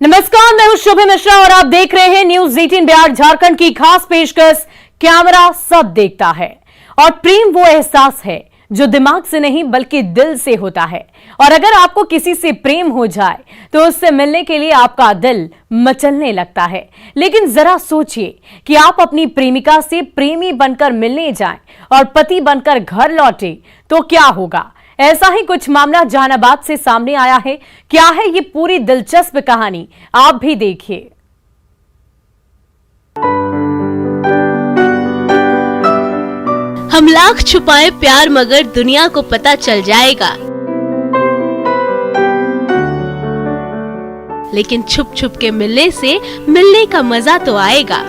नमस्कार, मैं हूं शुभ मिश्रा और आप देख रहे हैं न्यूज 18 बिहार झारखंड की खास पेशकश कैमरा सब देखता है। और प्रेम वो एहसास है जो दिमाग से नहीं बल्कि दिल से होता है। और अगर आपको किसी से प्रेम हो जाए तो उससे मिलने के लिए आपका दिल मचलने लगता है। लेकिन जरा सोचिए कि आप अपनी प्रेमिका से प्रेमी बनकर मिलने जाएं और पति बनकर घर लौटे तो क्या होगा। ऐसा ही कुछ मामला जहानाबाद से सामने आया है। क्या है ये पूरी दिलचस्प कहानी, आप भी देखिए। हम लाख छुपाए प्यार मगर दुनिया को पता चल जाएगा, लेकिन छुप छुप के मिलने से मिलने का मजा तो आएगा।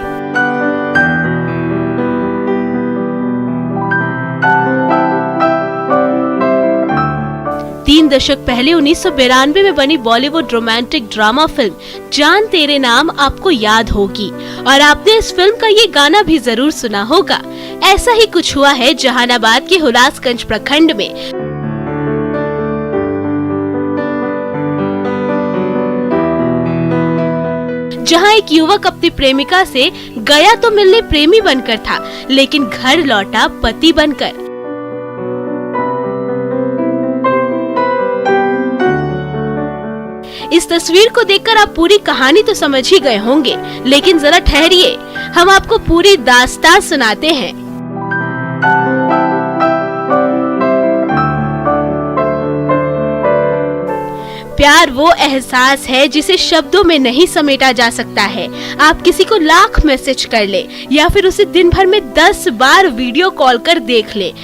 तीन दशक पहले 1992 में बनी बॉलीवुड रोमांटिक ड्रामा फिल्म जान तेरे नाम आपको याद होगी और आपने इस फिल्म का ये गाना भी जरूर सुना होगा। ऐसा ही कुछ हुआ है जहानाबाद के हुलासगंज प्रखंड में। जहां एक युवक अपनी प्रेमिका से गया तो मिलने प्रेमी बनकर था, लेकिन घर लौटा पति बनकर। इस तस्वीर को देखकर आप पूरी कहानी तो समझ ही गए होंगे, लेकिन जरा ठहरिए, हम आपको पूरी दास्तान सुनाते हैं। प्यार वो एहसास है जिसे शब्दों में नहीं समेटा जा सकता है। आप किसी को लाख मैसेज कर ले या फिर उसे दिन भर में 10 बार वीडियो कॉल कर देख ले,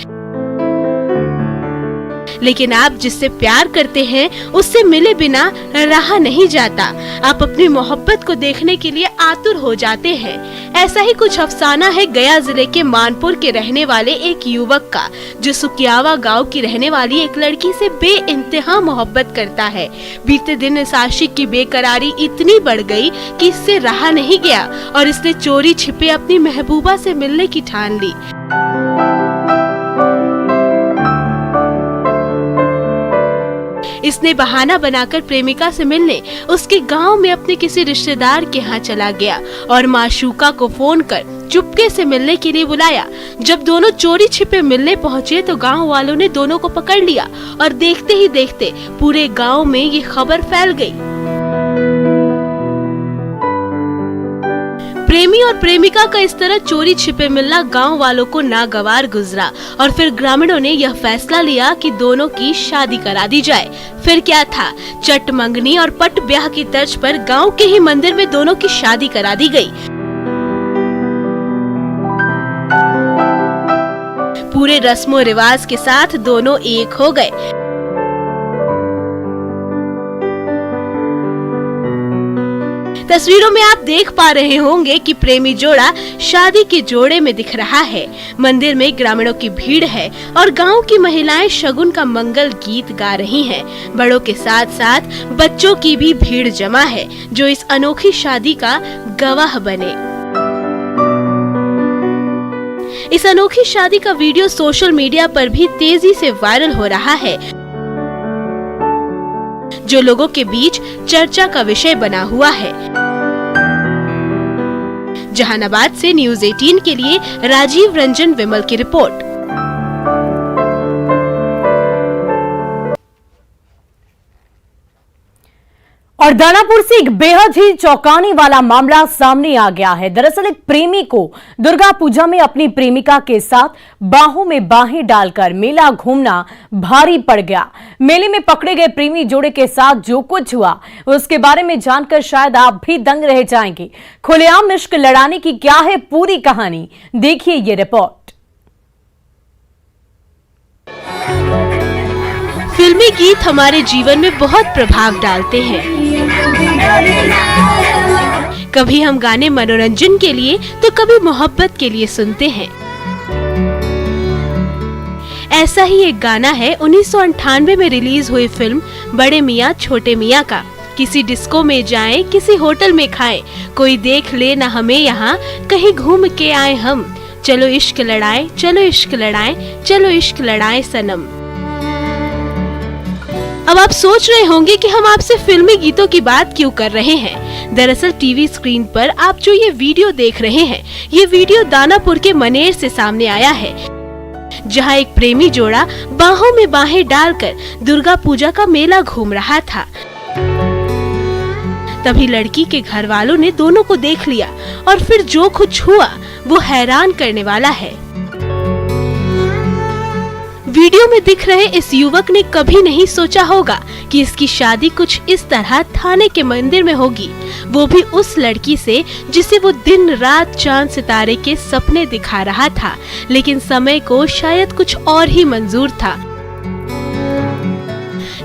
लेकिन आप जिससे प्यार करते हैं उससे मिले बिना रहा नहीं जाता। आप अपनी मोहब्बत को देखने के लिए आतुर हो जाते हैं। ऐसा ही कुछ अफसाना है गया जिले के मानपुर के रहने वाले एक युवक का, जो सुकियावा गांव की रहने वाली एक लड़की से बेइंतहा मोहब्बत करता है। बीते दिन इस आशिक की बेकरारी इतनी बढ़ गई कि इससे रहा नहीं गया और इसने चोरी छिपे अपनी महबूबा से मिलने की ठान ली। इसने बहाना बनाकर प्रेमिका से मिलने उसके गांव में अपने किसी रिश्तेदार के यहाँ चला गया और माशूका को फोन कर चुपके से मिलने के लिए बुलाया। जब दोनों चोरी छिपे मिलने पहुँचे तो गांव वालों ने दोनों को पकड़ लिया और देखते ही देखते पूरे गांव में ये खबर फैल गई। प्रेमी और प्रेमिका का इस तरह चोरी छिपे मिलना गांव वालों को नागवार गुजरा और फिर ग्रामीणों ने यह फैसला लिया कि दोनों की शादी करा दी जाए। फिर क्या था, चट मंगनी और पट ब्याह की तर्ज पर गांव के ही मंदिर में दोनों की शादी करा दी गई। पूरे रस्मों रिवाज के साथ दोनों एक हो गए। तस्वीरों में आप देख पा रहे होंगे कि प्रेमी जोड़ा शादी के जोड़े में दिख रहा है। मंदिर में ग्रामीणों की भीड़ है और गांव की महिलाएं शगुन का मंगल गीत गा रही हैं। बड़ों के साथ साथ बच्चों की भी भीड़ जमा है जो इस अनोखी शादी का गवाह बने। इस अनोखी शादी का वीडियो सोशल मीडिया पर भी तेजी से वायरल हो रहा है, जो लोगों के बीच चर्चा का विषय बना हुआ है। जहानाबाद से न्यूज 18 के लिए राजीव रंजन विमल की रिपोर्ट। और दानापुर से एक बेहद ही चौंकाने वाला मामला सामने आ गया है। दरअसल एक प्रेमी को दुर्गा पूजा में अपनी प्रेमिका के साथ बाहों में बाहें डालकर मेला घूमना भारी पड़ गया। मेले में पकड़े गए प्रेमी जोड़े के साथ जो कुछ हुआ उसके बारे में जानकर शायद आप भी दंग रह जाएंगे। खुलेआम इश्क लड़ाने की क्या है पूरी कहानी, देखिए ये रिपोर्ट। फिल्मी गीत हमारे जीवन में बहुत प्रभाव डालते हैं। कभी हम गाने मनोरंजन के लिए तो कभी मोहब्बत के लिए सुनते हैं। ऐसा ही एक गाना है 1998 में रिलीज हुई फिल्म बड़े मियाँ छोटे मियाँ का। किसी डिस्को में जाएं, किसी होटल में खाएं, कोई देख ले ना हमें यहाँ, कहीं घूम के आए हम, चलो इश्क लड़ाएं, चलो इश्क लड़ाएं, चलो इश्क लड़ाएं सनम। अब आप सोच रहे होंगे कि हम आपसे फिल्मी गीतों की बात क्यों कर रहे हैं। दरअसल टीवी स्क्रीन पर आप जो ये वीडियो देख रहे हैं, ये वीडियो दानापुर के मनेर से सामने आया है, जहां एक प्रेमी जोड़ा बाहों में बाहें डालकर दुर्गा पूजा का मेला घूम रहा था। तभी लड़की के घर वालों ने दोनों को देख लिया और फिर जो कुछ हुआ वो हैरान करने वाला है। वीडियो में दिख रहे इस युवक ने कभी नहीं सोचा होगा कि इसकी शादी कुछ इस तरह थाने के मंदिर में होगी, वो भी उस लड़की से जिसे वो दिन रात चांद सितारे के सपने दिखा रहा था, लेकिन समय को शायद कुछ और ही मंजूर था।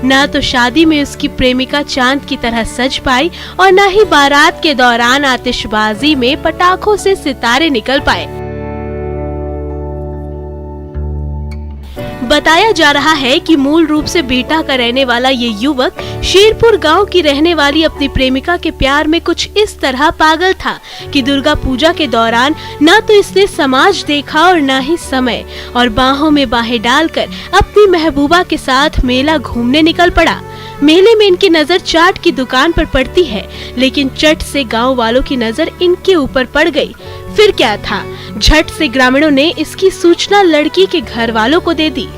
ना तो शादी में उसकी प्रेमिका चांद की तरह सज पाई और ना ही बारात के दौरान आतिशबाजी में पटाखों से सितारे निकल पाए। बताया जा रहा है कि मूल रूप से बिहटा का रहने वाला ये युवक शेरपुर गांव की रहने वाली अपनी प्रेमिका के प्यार में कुछ इस तरह पागल था कि दुर्गा पूजा के दौरान न तो इसने समाज देखा और न ही समय, और बाहों में बाहें डालकर अपनी महबूबा के साथ मेला घूमने निकल पड़ा। मेले में इनकी नजर चाट की दुकान पर पड़ती है, लेकिन चट से गांव वालों की नजर इनके ऊपर पड़ गई। फिर क्या था, झट से ग्रामीणों ने इसकी सूचना लड़की के घर वालों को दे दी।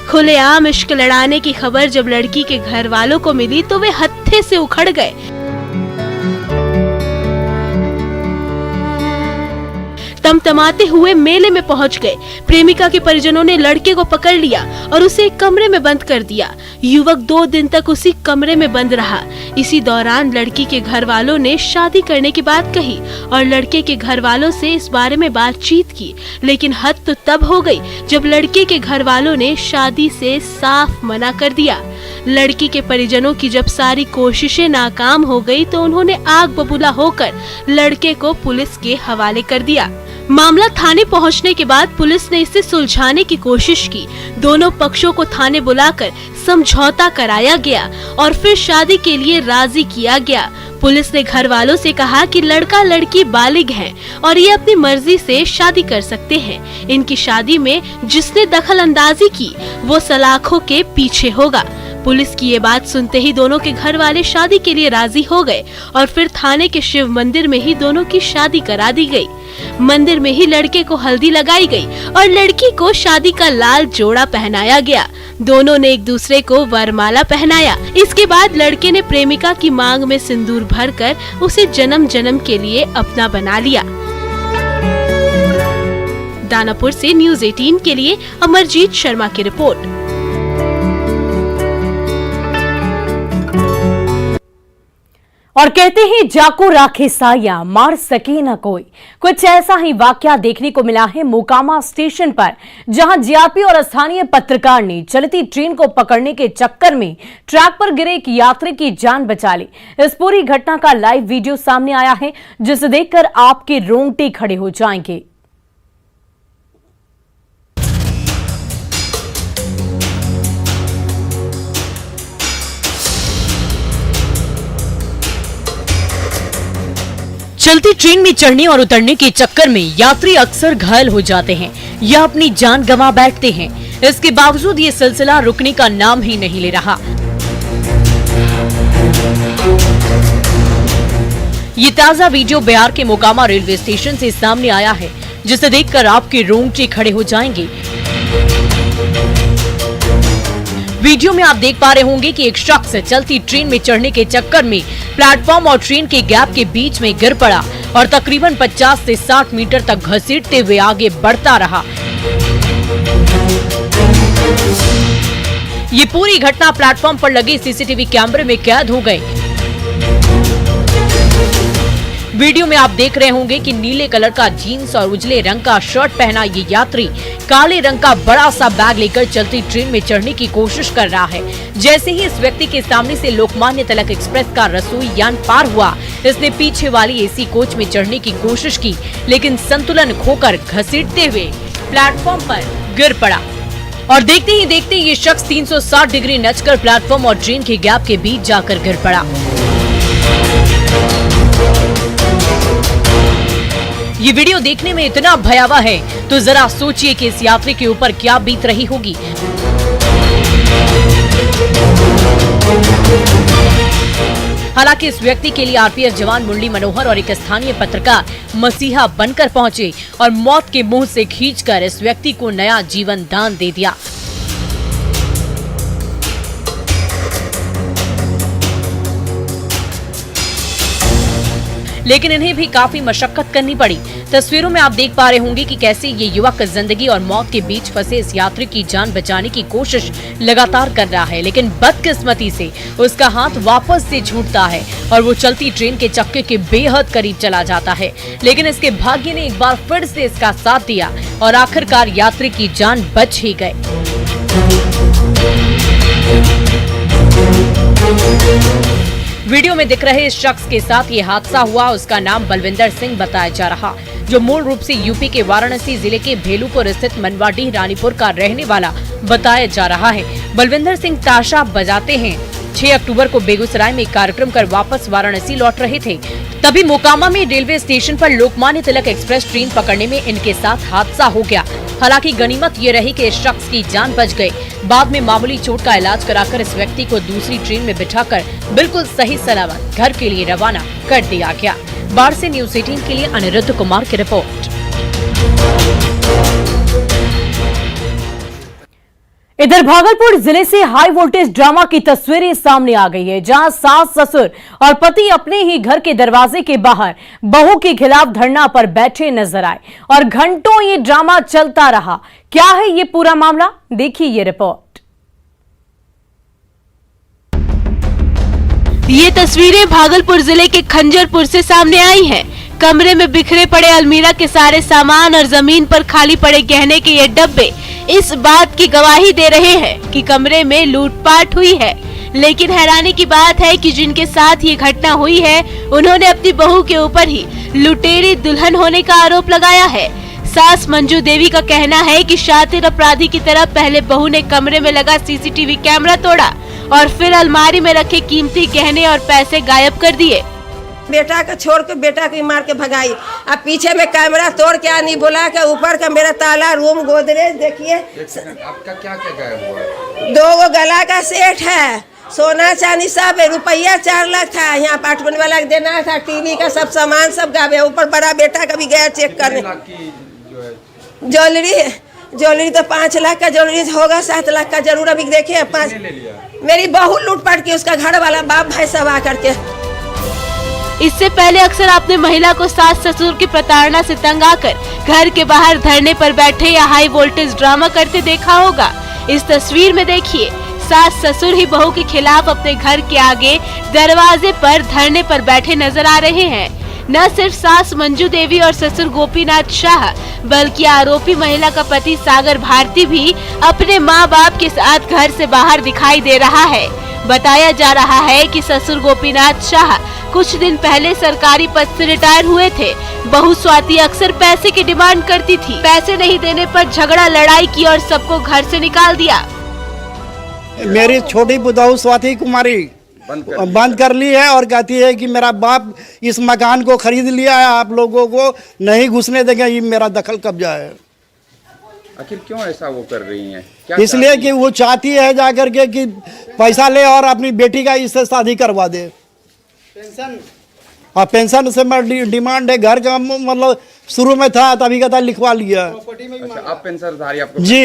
खुलेआम इश्क लड़ाने की खबर जब लड़की के घर वालों को मिली तो वे हत्थे से उखड़ गए। तमतमाते हुए मेले में पहुंच गए। प्रेमिका के परिजनों ने लड़के को पकड़ लिया और उसे एक कमरे में बंद कर दिया। युवक 2 दिन तक उसी कमरे में बंद रहा। इसी दौरान लड़की के घर वालों ने शादी करने की बात कही और लड़के के घर वालों से इस बारे में बातचीत की, लेकिन हद तो तब हो गई जब लड़के के घर वालों ने शादी से साफ मना कर दिया। लड़की के परिजनों की जब सारी कोशिशें नाकाम हो गई तो उन्होंने आग बबूला होकर लड़के को पुलिस के हवाले कर दिया। मामला थाने पहुंचने के बाद पुलिस ने इसे सुलझाने की कोशिश की। दोनों पक्षों को थाने बुलाकर समझौता कराया गया और फिर शादी के लिए राजी किया गया। पुलिस ने घर वालों से कहा कि लड़का लड़की बालिग हैं और ये अपनी मर्जी से शादी कर सकते हैं। इनकी शादी में जिसने दखल अंदाजी की वो सलाखों के पीछे होगा। पुलिस की ये बात सुनते ही दोनों के घर वाले शादी के लिए राजी हो गए और फिर थाने के शिव मंदिर में ही दोनों की शादी करा दी गई। मंदिर में ही लड़के को हल्दी लगाई गई और लड़की को शादी का लाल जोड़ा पहनाया गया। दोनों ने एक दूसरे को वरमाला पहनाया। इसके बाद लड़के ने प्रेमिका की मांग में सिंदूर भरकर उसे जन्म जन्म के लिए अपना बना लिया। दानापुर से न्यूज़ 18 के लिए अमरजीत शर्मा की रिपोर्ट। और कहते हैं जाको राखे साया मार सके न कोई। कुछ ऐसा ही वाकया देखने को मिला है मोकामा स्टेशन पर, जहां जीआरपी और स्थानीय पत्रकार ने चलती ट्रेन को पकड़ने के चक्कर में ट्रैक पर गिरे एक यात्री की जान बचा ली। इस पूरी घटना का लाइव वीडियो सामने आया है, जिसे देखकर आपके रोंगटे खड़े हो जाएंगे। चलती ट्रेन में चढ़ने और उतरने के चक्कर में यात्री अक्सर घायल हो जाते हैं या अपनी जान गंवा बैठते हैं। इसके बावजूद ये सिलसिला रुकने का नाम ही नहीं ले रहा। ये ताजा वीडियो बिहार के मोकामा रेलवे स्टेशन से सामने आया है, जिसे देखकर आपके रोंगटे खड़े हो जाएंगे। वीडियो में आप देख पा रहे होंगे कि एक शख्स चलती ट्रेन में चढ़ने के चक्कर में प्लेटफॉर्म और ट्रेन के गैप के बीच में गिर पड़ा और तकरीबन 50 से 60 मीटर तक घसीटते हुए आगे बढ़ता रहा। ये पूरी घटना प्लेटफॉर्म पर लगे सीसीटीवी कैमरे में कैद हो गई। वीडियो में आप देख रहे होंगे कि नीले कलर का जीन्स और उजले रंग का शर्ट पहना ये यात्री काले रंग का बड़ा सा बैग लेकर चलती ट्रेन में चढ़ने की कोशिश कर रहा है। जैसे ही इस व्यक्ति के सामने से लोकमान्य तिलक एक्सप्रेस का रसोई यान पार हुआ, इसने पीछे वाली एसी कोच में चढ़ने की कोशिश की, लेकिन संतुलन खोकर घसीटते हुए प्लेटफॉर्म पर गिर पड़ा और देखते ही देखते ये शख्स 360 डिग्री नचकर प्लेटफॉर्म और ट्रेन के गैप के बीच जाकर गिर पड़ा। ये वीडियो देखने में इतना भयावह है तो जरा सोचिए कि इस यात्री के ऊपर क्या बीत रही होगी। हालांकि इस व्यक्ति के लिए आरपीएफ जवान मुरली मनोहर और एक स्थानीय पत्रकार मसीहा बनकर पहुंचे और मौत के मुंह से खींचकर इस व्यक्ति को नया जीवन दान दे दिया। लेकिन इन्हें भी काफी मशक्कत करनी पड़ी। तस्वीरों में आप देख पा रहे होंगे कि कैसे ये युवक जिंदगी और मौत के बीच फंसे इस यात्री की जान बचाने की कोशिश लगातार कर रहा है, लेकिन बदकिस्मती से उसका हाथ वापस से छूटता है और वो चलती ट्रेन के चक्के के बेहद करीब चला जाता है। लेकिन इसके भाग्य ने एक बार फिर से इसका साथ दिया और आखिरकार यात्री की जान बच ही गई। वीडियो में दिख रहे इस शख्स के साथ ये हादसा हुआ। उसका नाम बलविंदर सिंह बताया जा रहा, जो मूल रूप से यूपी के वाराणसी जिले के भेलूपुर स्थित मनवाडीह रानीपुर का रहने वाला बताया जा रहा है। बलविंदर सिंह ताशा बजाते हैं। 6 अक्टूबर को बेगूसराय में एक कार्यक्रम कर वापस वाराणसी लौट रहे थे, तभी मोकामा में रेलवे स्टेशन पर लोकमान्य तिलक एक्सप्रेस ट्रेन पकड़ने में इनके साथ हादसा हो गया। हालांकि गनीमत ये रही कि इस शख्स की जान बच गई। बाद में मामूली चोट का इलाज कराकर इस व्यक्ति को दूसरी ट्रेन में बिठाकर बिल्कुल सही सलामत घर के लिए रवाना कर दिया गया। बाढ़ से न्यूज़ 18 के लिए अनिरुद्ध कुमार की रिपोर्ट। इधर भागलपुर जिले से हाई वोल्टेज ड्रामा की तस्वीरें सामने आ गई है, जहां सास ससुर और पति अपने ही घर के दरवाजे के बाहर बहू के खिलाफ धरना पर बैठे नजर आए और घंटों ये ड्रामा चलता रहा। क्या है ये पूरा मामला, देखिए ये रिपोर्ट। ये तस्वीरें भागलपुर जिले के खंजरपुर से सामने आई हैं। कमरे में बिखरे पड़े अलमीरा के सारे सामान और जमीन पर खाली पड़े गहने के ये डब्बे इस बात की गवाही दे रहे हैं कि कमरे में लूटपाट हुई है। लेकिन हैरानी की बात है कि जिनके साथ ये घटना हुई है, उन्होंने अपनी बहू के ऊपर ही लुटेरी दुल्हन होने का आरोप लगाया है। सास मंजू देवी का कहना है कि शातिर अपराधी की तरह पहले बहू ने कमरे में लगा सीसीटीवी कैमरा तोड़ा और फिर अलमारी में रखे कीमती गहने और पैसे गायब कर दिए। बेटा को छोड़ के बेटा को मार के भगाई। अब पीछे में कैमरा तोड़ के नहीं बुला के ऊपर का मेरा ताला रूम गोदरेज देखिए। आपका क्या क्या गायब हुआ? 2 गला का सेट है, सोना चांदी सब है, रुपया 4 लाख था। यहाँ अपार्टमेंट वाला देना था, टीवी का सब सामान सब गायब। ऊपर बड़ा बेटा का भी गया चेक करने। ज्वेलरी तो 5 लाख का ज्वेलरी होगा, 7 लाख का जरूर अभी देखिए। 5 मेरी बहू लूटपाट की, उसका घर वाला बाप भाई सब आकर के। इससे पहले अक्सर आपने महिला को सास ससुर की प्रताड़ना से तंग आकर घर के बाहर धरने पर बैठे या हाई वोल्टेज ड्रामा करते देखा होगा। इस तस्वीर में देखिए, सास ससुर ही बहू के खिलाफ अपने घर के आगे दरवाजे पर धरने पर बैठे नजर आ रहे हैं। न सिर्फ सास मंजू देवी और ससुर गोपीनाथ शाह, बल्कि आरोपी महिला का पति सागर भारती भी अपने माँ बाप के साथ घर से बाहर दिखाई दे रहा है। बताया जा रहा है कि ससुर गोपीनाथ शाह कुछ दिन पहले सरकारी पद से रिटायर हुए थे। बहू स्वाति अक्सर पैसे की डिमांड करती थी। पैसे नहीं देने पर झगड़ा लड़ाई की और सबको घर से निकाल दिया। मेरी छोटी बुदाऊ स्वाति कुमारी बंद कर ली है और कहती है कि मेरा बाप इस मकान को खरीद लिया है, आप लोगों को नहीं घुसने देंगे, ये मेरा दखल कब्जा है। आखिर क्यों ऐसा वो कर रही हैं? इसलिए कि वो चाहती है जाकर के कि पैसा ले और अपनी बेटी का इससे शादी करवा दे। पेंशन, हाँ पेंशन से मैं डिमांड है। घर का मतलब शुरू में था, तभी का था लिखवा लिया। अच्छा, आप पेंशनधारी आपको जी।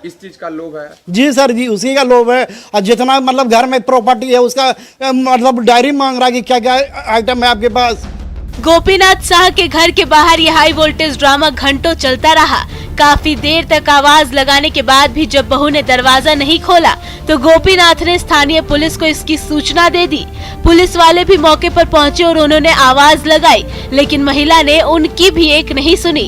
इस चीज का लोभ है? जी सर जी, उसी का लोभ है। और जितना मतलब घर में प्रॉपर्टी है उसका मतलब डायरी मांग रहा है कि क्या क्या आइटम है आपके पास। गोपीनाथ शाह के घर के बाहर यह हाई वोल्टेज ड्रामा घंटों चलता रहा। काफी देर तक आवाज लगाने के बाद भी जब बहू ने दरवाजा नहीं खोला तो गोपीनाथ ने स्थानीय पुलिस को इसकी सूचना दे दी। पुलिस वाले भी मौके पर पहुंचे और उन्होंने आवाज लगाई, लेकिन महिला ने उनकी भी एक नहीं सुनी।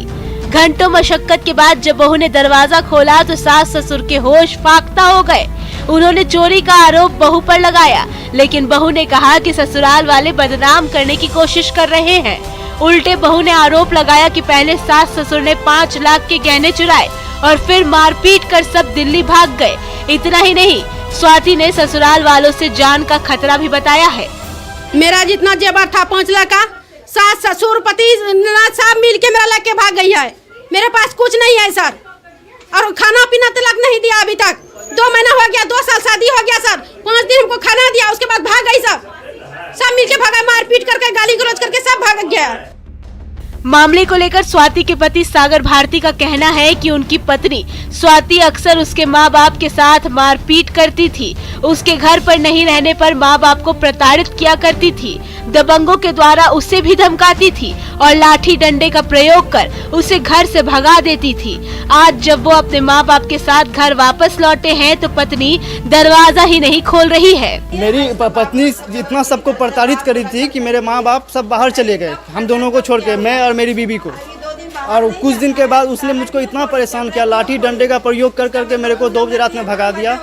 घंटों मशक्कत के बाद जब बहू ने दरवाजा खोला तो सास ससुर के होश फाख्ता हो गए। उन्होंने चोरी का आरोप बहू पर लगाया, लेकिन बहू ने कहा कि ससुराल वाले बदनाम करने की कोशिश कर रहे हैं। उल्टे बहू ने आरोप लगाया कि पहले सास ससुर ने 5 लाख के गहने चुराए और फिर मारपीट कर सब दिल्ली भाग गए। इतना ही नहीं, स्वाति ने ससुराल वालों से जान का खतरा भी बताया है। मेरा जितना जेवर था 5 लाख का, सास ससुर पति सब मिल के मेरा लेके भाग गई है। मेरे पास कुछ नहीं है सर, और खाना पीना तक नहीं दिया अभी तक। 2 महीना हो गया, 2 साल शादी हो गया सर। 5 दिन हमको खाना दिया, उसके बाद भाग गई सब मिलके भागा, मारपीट करके गाली गलौज करके सब भाग गया। मामले को लेकर स्वाति के पति सागर भारती का कहना है कि उनकी पत्नी स्वाति अक्सर उसके मां बाप के साथ मारपीट करती थी। उसके घर पर नहीं रहने पर मां बाप को प्रताड़ित किया करती थी, दबंगों के द्वारा उसे भी धमकाती थी और लाठी डंडे का प्रयोग कर उसे घर से भगा देती थी। आज जब वो अपने मां बाप के साथ घर वापस लौटे हैं तो पत्नी दरवाजा ही नहीं खोल रही है। मेरी पत्नी जितना सबको प्रताड़ित करी थी कि मेरे माँ बाप सब बाहर चले गए, हम दोनों को छोड़ के, मैं और मेरी बीबी को। और कुछ दिन के बाद उसने मुझको इतना परेशान किया, लाठी डंडे का प्रयोग कर करके मेरे को 2 बजे रात में भगा दिया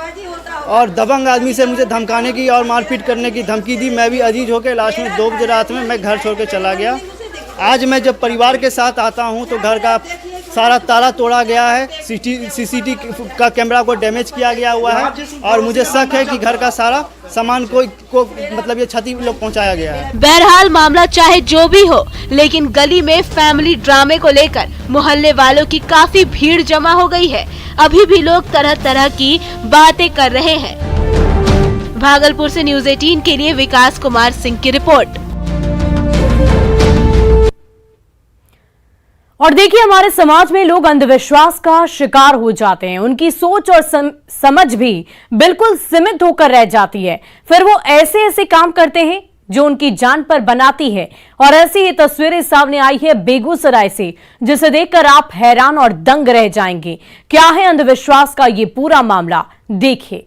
और दबंग आदमी से मुझे धमकाने की और मारपीट करने की धमकी दी। मैं भी अजीज होकर लास्ट में 2 बजे रात में मैं घर छोड़ के चला गया। आज मैं जब परिवार के साथ आता हूं तो घर का सारा ताला तोड़ा गया है, सीसीटीवी का कैमरा को डैमेज किया गया हुआ है और मुझे शक है कि घर का सारा सामान को मतलब ये क्षति लोग पहुंचाया गया है। बहरहाल मामला चाहे जो भी हो, लेकिन गली में फैमिली ड्रामे को लेकर मोहल्ले वालों की काफी भीड़ जमा हो गई है। अभी भी लोग तरह तरह की बातें कर रहे हैं। भागलपुर से न्यूज़ 18 के लिए विकास कुमार सिंह की रिपोर्ट। और देखिए, हमारे समाज में लोग अंधविश्वास का शिकार हो जाते हैं। उनकी सोच और समझ भी बिल्कुल सीमित होकर रह जाती है। फिर वो ऐसे काम करते हैं जो उनकी जान पर बनाती है। और ऐसी ही तस्वीरें सामने आई है बेगूसराय से, जिसे देखकर आप हैरान और दंग रह जाएंगे। क्या है अंधविश्वास का ये पूरा मामला, देखिए।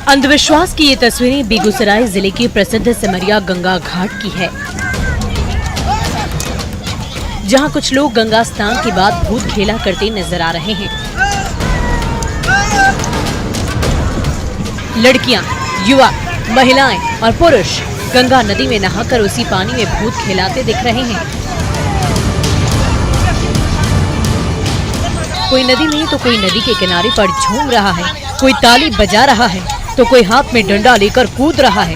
अंधविश्वास की ये तस्वीरें बेगूसराय जिले के प्रसिद्ध सिमरिया गंगा घाट की है, जहां कुछ लोग गंगा स्नान के बाद भूत खेला करते नजर आ रहे हैं। लड़कियां, युवा, महिलाएं और पुरुष गंगा नदी में नहाकर उसी पानी में भूत खेलाते दिख रहे हैं। कोई नदी में तो कोई नदी के किनारे पर झूम रहा है, कोई ताली बजा रहा है तो कोई हाथ में डंडा लेकर कूद रहा है।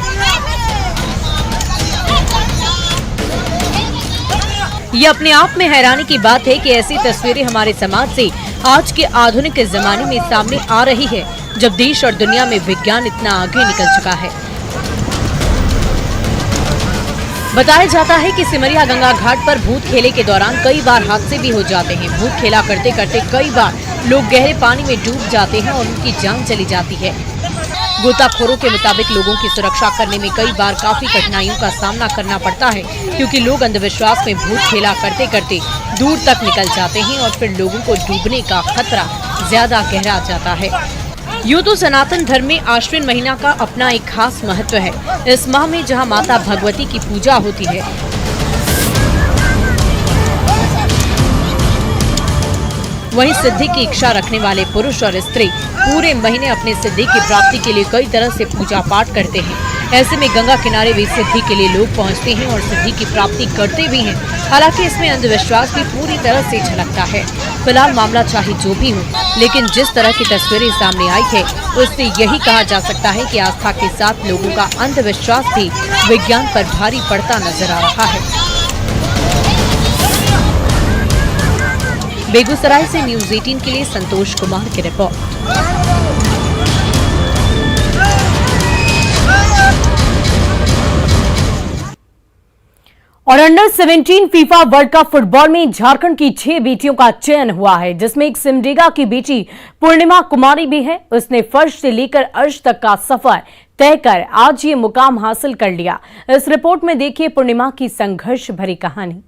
ये अपने आप में हैरानी की बात है कि ऐसी तस्वीरें हमारे समाज से आज के आधुनिक जमाने में सामने आ रही है, जब देश और दुनिया में विज्ञान इतना आगे निकल चुका है। बताया जाता है कि सिमरिया गंगा घाट पर भूत खेले के दौरान कई बार हादसे भी हो जाते हैं। भूत खेला करते करते कई बार लोग गहरे पानी में डूब जाते हैं और उनकी जान चली जाती है। गोताखोरों के मुताबिक लोगों की सुरक्षा करने में कई बार काफी कठिनाइयों का सामना करना पड़ता है, क्योंकि लोग अंधविश्वास में भूत खेला करते करते दूर तक निकल जाते हैं और फिर लोगों को डूबने का खतरा ज्यादा गहरा जाता है। यूँ तो सनातन धर्म में आश्विन महीना का अपना एक खास महत्व है। इस माह में जहाँ माता भगवती की पूजा होती है, वहीं सिद्धि की इच्छा रखने वाले पुरुष और स्त्री पूरे महीने अपने सिद्धि की प्राप्ति के लिए कई तरह से पूजा पाठ करते हैं। ऐसे में गंगा किनारे भी सिद्धि के लिए लोग पहुंचते हैं और सिद्धि की प्राप्ति करते भी हैं। हालांकि इसमें अंधविश्वास भी पूरी तरह से झलकता है। फिलहाल मामला चाहे जो भी हो, लेकिन जिस तरह की तस्वीरें सामने आई है उससे यही कहा जा सकता है कि आस्था के साथ लोगों का अंधविश्वास भी विज्ञान पर भारी पड़ता नजर आ रहा है। बेगूसराय से न्यूज़ 18 के लिए संतोष कुमार की रिपोर्ट। और under 17 FIFA world cup football में झारखंड की 6 बेटियों का चयन हुआ है, जिसमें एक सिमडेगा की बेटी पूर्णिमा कुमारी भी है। उसने फर्श से लेकर अर्श तक का सफर तय कर आज ये मुकाम हासिल कर लिया। इस रिपोर्ट में देखिए पूर्णिमा की संघर्ष भरी कहानी।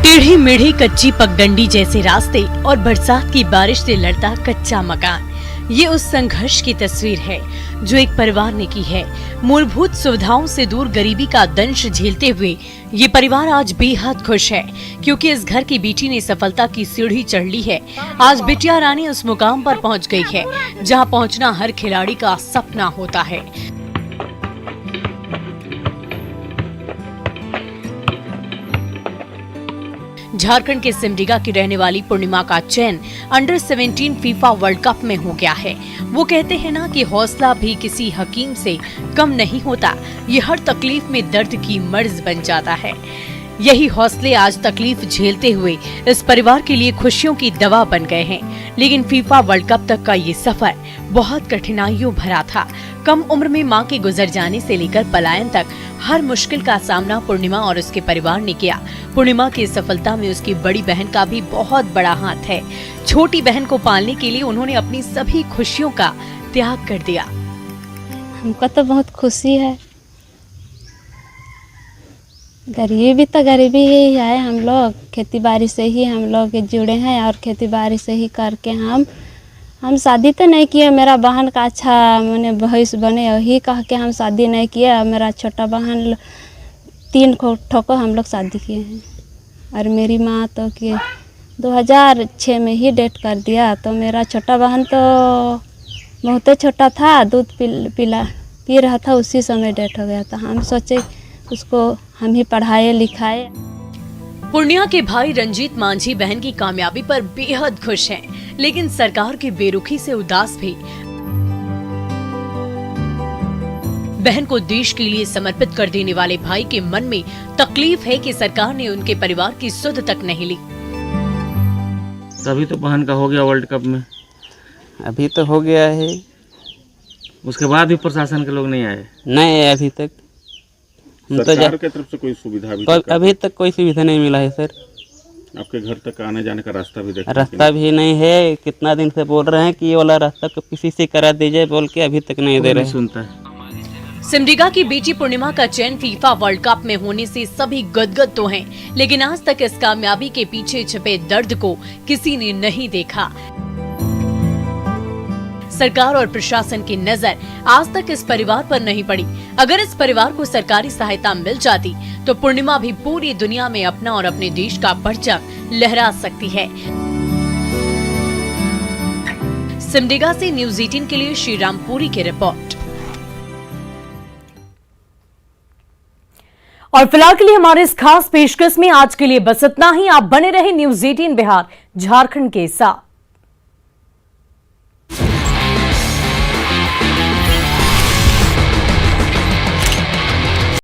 टेढ़ी मेढ़ी कच्ची पगडंडी जैसे रास्ते और बरसात की बारिश से लड़ता कच्चा मकान, ये उस संघर्ष की तस्वीर है जो एक परिवार ने की है। मूलभूत सुविधाओं से दूर गरीबी का दंश झेलते हुए ये परिवार आज बेहद खुश है, क्योंकि इस घर की बेटी ने सफलता की सीढ़ी चढ़ ली है। आज बिटिया रानी उस मुकाम पर पहुंच गई है जहां पहुंचना हर खिलाड़ी का सपना होता है। झारखंड के सिमडेगा की रहने वाली पूर्णिमा का चयन अंडर 17 फीफा वर्ल्ड कप में हो गया है। वो कहते हैं ना कि हौसला भी किसी हकीम से कम नहीं होता, ये हर तकलीफ में दर्द की मर्ज बन जाता है। यही हौसले आज तकलीफ झेलते हुए इस परिवार के लिए खुशियों की दवा बन गए हैं। लेकिन फीफा वर्ल्ड कप तक का ये सफर बहुत कठिनाइयों भरा था। कम उम्र में मां के गुजर जाने से लेकर पलायन तक हर मुश्किल का सामना पूर्णिमा और उसके परिवार ने किया। पूर्णिमा की सफलता में उसकी बड़ी बहन का भी बहुत बड़ा हाथ है। छोटी बहन को पालने के लिए उन्होंने अपनी सभी खुशियों का त्याग कर दिया। हमको तो बहुत खुशी है। गरीबी तो गरीबी ही है, हम लोग खेती बाड़ी से ही हम लोग जुड़े हैं और खेती बाड़ी से ही करके हम शादी तो नहीं किए। मेरा बहन का अच्छा मैंने भविष्य बने वही कह के हम शादी नहीं किए। मेरा छोटा बहन 3 ठोको हम लोग शादी किए हैं और मेरी माँ तो कि 2006 में ही डेट कर दिया। तो मेरा छोटा बहन तो बहुत छोटा था, दूध पी रहा था, उसी समय डेट हो गया था। हम सोचे उसको हम ही पढ़ाए लिखाए। पूर्णिया के भाई रंजीत मांझी बहन की कामयाबी पर बेहद खुश हैं, लेकिन सरकार की बेरुखी से उदास भी। बहन को देश के लिए समर्पित कर देने वाले भाई के मन में तकलीफ है कि सरकार ने उनके परिवार की सुध तक नहीं ली। तभी तो बहन का हो गया वर्ल्ड कप में। अभी तो हो गया है, उसके बाद भी प्रशासन के लोग नहीं आए। नहीं है अभी तक। सरकार की तरफ से कोई सुविधा अभी तक कोई सुविधा नहीं मिला है सर। आपके घर तक आने जाने का रास्ता भी देखा? रास्ता भी नहीं है। कितना दिन से बोल रहे हैं कि ये वाला रास्ता को किसी से करा दीजिए बोल के, अभी तक नहीं दे रहे। सुनता है। सिमडेगा की बेटी पूर्णिमा का चयन फीफा वर्ल्ड कप में होने से सभी गदगद तो हैं, लेकिन आज तक इस कामयाबी के पीछे छिपे दर्द को किसी ने नहीं देखा। सरकार और प्रशासन की नजर आज तक इस परिवार पर नहीं पड़ी। अगर इस परिवार को सरकारी सहायता मिल जाती तो पूर्णिमा भी पूरी दुनिया में अपना और अपने देश का परचम लहरा सकती है। सिमडेगा से न्यूज़ 18 के लिए श्रीराम पुरी की रिपोर्ट। और फिलहाल के लिए हमारे इस खास पेशकश में आज के लिए बस इतना ही। आप बने रहे न्यूज़ 18 बिहार झारखंड के साथ।